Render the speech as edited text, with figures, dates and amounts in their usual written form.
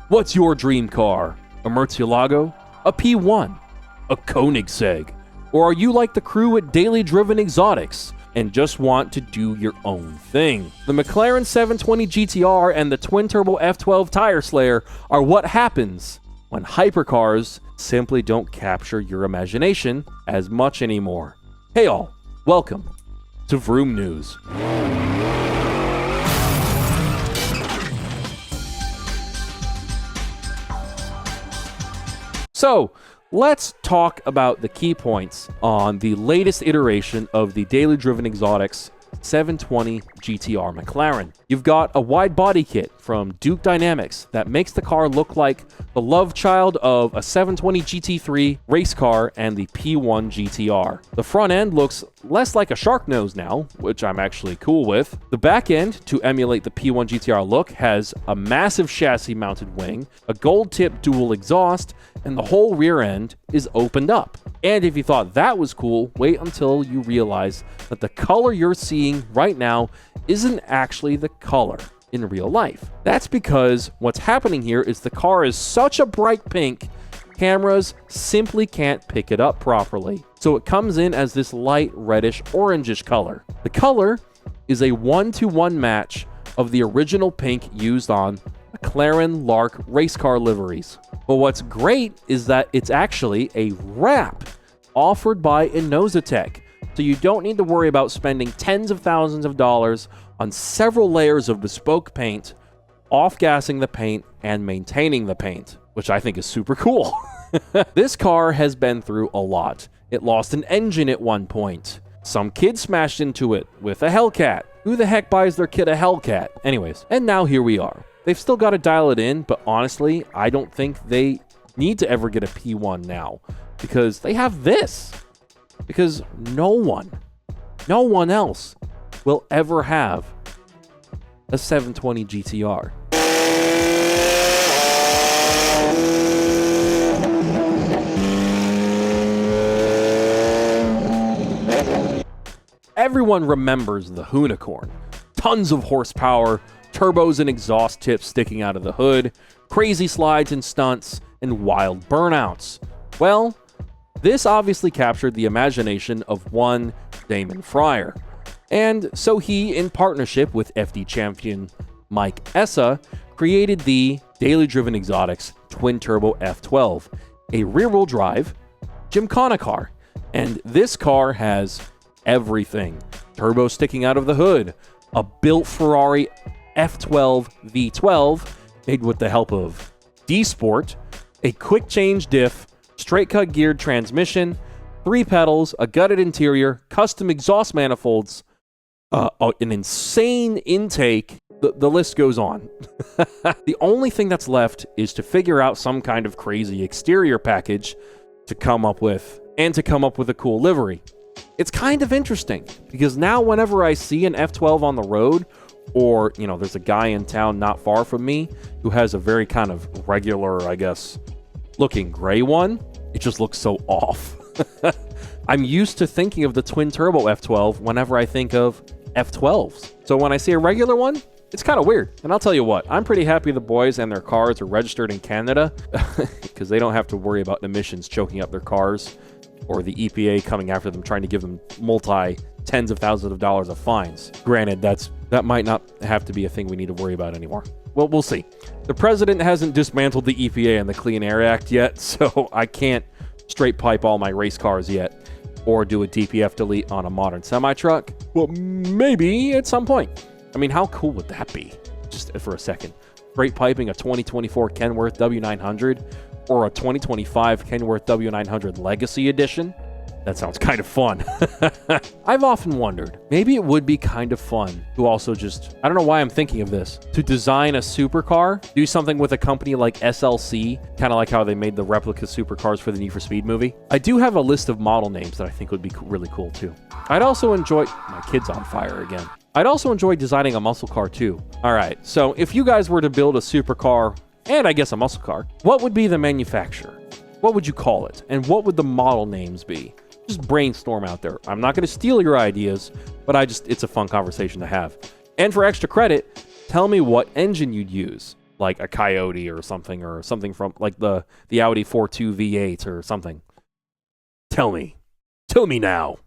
What's your dream car? A Murcielago? A P1? A Koenigsegg? Or are you like the crew at Daily Driven Exotics and just want to do your own thing? The McLaren 720 GTR and the twin-turbo F12 Tire Slayer are what happens when hypercars simply don't capture your imagination as much anymore. Hey all, welcome to Vroom News. So, let's talk about the key points on the latest iteration of the Daily Driven Exotics 720 GTR McLaren. You've got a wide body kit from Duke Dynamics that makes the car look like the love child of a 720 GT3 race car and the P1 GTR. The front end looks less like a shark nose now, which I'm actually cool with. The back end, to emulate the P1 GTR look, has a massive chassis mounted wing, a gold tip dual exhaust, and the whole rear end is opened up. And if you thought that was cool, wait until you realize that the color you're seeing right now isn't actually the color in real life. That's because what's happening here is the car is such a bright pink, cameras simply can't pick it up properly. So it comes in as this light reddish orangish color. The color is a 1-to-1 match of the original pink used on McLaren Lark race car liveries. But what's great is that it's actually a wrap offered by Innosatec, so you don't need to worry about spending tens of thousands of dollars on several layers of bespoke paint, off-gassing the paint, and maintaining the paint, which I think is super cool. This car has been through a lot. It lost an engine at one point. Some kid smashed into it with a Hellcat. Who the heck buys their kid a Hellcat? Anyways, and now here we are. They've still got to dial it in, but honestly, I don't think they need to ever get a P1 now because they have this. Because no one else will ever have a 720 GTR. Everyone remembers the Hoonicorn. Tons of horsepower, turbos and exhaust tips sticking out of the hood, crazy slides and stunts, and wild burnouts. Well, this obviously captured the imagination of one Damon Fryer. And so he, in partnership with FD champion Mike Essa, created the Daily Driven Exotics twin-turbo F12, a rear-wheel drive Gymkhana car. And this car has everything. Turbo sticking out of the hood, a built Ferrari F12 V12 made with the help of D-Sport, a quick change diff, straight cut geared transmission, 3 pedals, a gutted interior, custom exhaust manifolds, an insane intake. The list goes on. The only thing that's left is to figure out some kind of crazy exterior package to come up with, and to come up with a cool livery. It's kind of interesting because now whenever I see an F12 on the road, or, you know, there's a guy in town not far from me who has a very kind of regular, I guess, looking gray one, it just looks so off. I'm used to thinking of the twin-turbo F12 whenever I think of F12s. So when I see a regular one, it's kind of weird. And I'll tell you what, I'm pretty happy the boys and their cars are registered in Canada because they don't have to worry about emissions choking up their cars or the EPA coming after them trying to give them tens of thousands of dollars of fines. Granted, that might not have to be a thing we need to worry about anymore. Well, we'll see. The president hasn't dismantled the EPA and the Clean Air Act yet, so I can't straight pipe all my race cars yet or do a DPF delete on a modern semi-truck. Well, maybe at some point. I mean, how cool would that be? Just for a second. Straight piping a 2024 Kenworth W900 or a 2025 Kenworth W900 Legacy Edition? That sounds kind of fun. I've often wondered, maybe it would be kind of fun to also just, I don't know why I'm thinking of this, to design a supercar, do something with a company like SLC, kind of like how they made the replica supercars for the Need for Speed movie. I do have a list of model names that I think would be really cool too. I'd also enjoy, my kid's on fire again. I'd also enjoy designing a muscle car too. All right, so if you guys were to build a supercar, and I guess a muscle car, what would be the manufacturer? What would you call it? And what would the model names be? Just brainstorm out there. I'm not going to steal your ideas, but it's a fun conversation to have. And for extra credit, tell me what engine you'd use. like a Coyote or something from like the Audi 4.2 V8 or something. Tell me now.